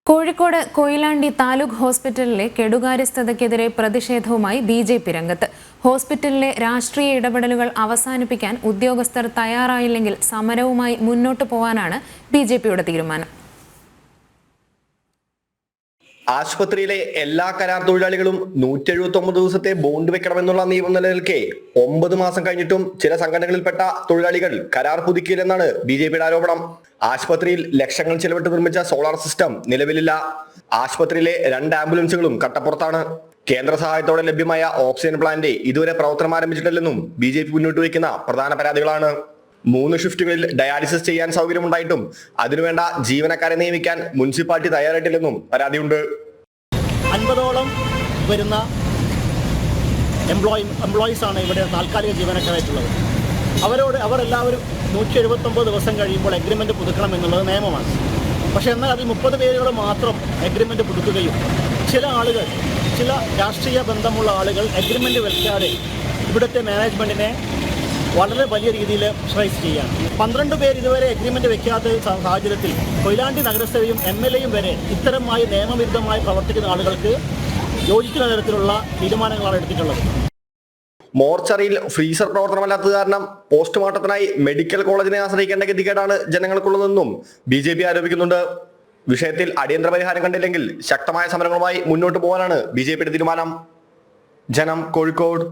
കോഴിക്കോട് കൊയിലാണ്ടി താലൂക്ക് ഹോസ്പിറ്റലിലെ കെടുകാര്യസ്ഥതയ്ക്കെതിരെ പ്രതിഷേധവുമായി ബിജെപി രംഗത്ത്. ഹോസ്പിറ്റലിലെ രാഷ്ട്രീയ ഇടപെടലുകൾ അവസാനിപ്പിക്കാൻ ഉദ്യോഗസ്ഥർ തയ്യാറായില്ലെങ്കിൽ സമരവുമായി മുന്നോട്ടു പോകാനാണ് ബിജെപിയുടെ തീരുമാനം. ആശുപത്രിയിലെ എല്ലാ കരാർ തൊഴിലാളികളും 179 ദിവസത്തെ ബോണ്ട് വെക്കണമെന്നുള്ള നിയമം നിലനിൽക്കെ 9 മാസം കഴിഞ്ഞിട്ടും ചില സംഘടനകളിൽപ്പെട്ട തൊഴിലാളികൾ കരാർ പുതുക്കിയില്ലെന്നാണ് ബിജെപിയുടെ ആരോപണം. ആശുപത്രിയിൽ ലക്ഷങ്ങൾ ചെലവിട്ട് നിർമ്മിച്ച സോളാർ സിസ്റ്റം നിലവിലില്ല. ആശുപത്രിയിലെ 2 ആംബുലൻസുകളും കട്ടപ്പുറത്താണ്. കേന്ദ്ര സഹായത്തോടെ ലഭ്യമായ ഓക്സിജൻ പ്ലാന്റ് ഇതുവരെ പ്രവർത്തനം ആരംഭിച്ചിട്ടില്ലെന്നും ബിജെപി മുന്നോട്ട് വയ്ക്കുന്ന പ്രധാന പരാതികളാണ്. 3 ഷിഫ്റ്റുകളിൽ ഡയാലിസിസ് ചെയ്യാൻ സൗകര്യമുണ്ടായിട്ടും അതിനുവേണ്ട ജീവനക്കാരെ നിയമിക്കാൻ മുനിസിപ്പാലിറ്റി തയ്യാറായിട്ടില്ലെന്നും പരാതിയുണ്ട്. 50ഓളം വരുന്ന എംപ്ലോയീസ് ആണ് ഇവിടെ താൽക്കാലിക ജീവനക്കാരായിട്ടുള്ളത്. അവരെല്ലാവരും 179 ദിവസം കഴിയുമ്പോൾ എഗ്രിമെന്റ് പുതുക്കണം എന്നുള്ളത് നിയമമാണ്. പക്ഷേ എന്നാൽ അതിൽ 30 പേരോട് മാത്രം എഗ്രിമെന്റ് പുതുക്കുകയും ചില രാഷ്ട്രീയ ബന്ധമുള്ള ആളുകൾ എഗ്രിമെന്റ് വെക്കാതെ ഇവിടുത്തെ മാനേജ്മെന്റിനെ വളരെ വലിയ രീതിയിൽ പ്രഷറൈസ് ചെയ്യുകയാണ്. 12 പേർ ഇതുവരെ എഗ്രിമെന്റ് വെക്കാത്ത സാഹചര്യത്തിൽ കൊയിലാണ്ടി നഗരസഭയും MLAയും വരെ ഇത്തരമായി നിയമവിരുദ്ധമായി പ്രവർത്തിക്കുന്ന ആളുകൾക്ക് യോജിക്കുന്ന തരത്തിലുള്ള തീരുമാനങ്ങളാണ് എടുത്തിട്ടുള്ളത്. മോർച്ചറിയിൽ ഫ്രീസർ പ്രവർത്തനമല്ലാത്തത് കാരണം പോസ്റ്റ്മോർട്ടത്തിനായി മെഡിക്കൽ കോളേജിനെ ആശ്രയിക്കേണ്ട ഗതികേടാണ് ജനങ്ങൾക്കുള്ളതെന്നും BJP ആരോപിക്കുന്നുണ്ട്. വിഷയത്തിൽ അടിയന്തര പരിഹാരം കണ്ടില്ലെങ്കിൽ ശക്തമായ സമരങ്ങളുമായി മുന്നോട്ട് പോകാനാണ് BJPയുടെ തീരുമാനം. ജനം, കോഴിക്കോട്.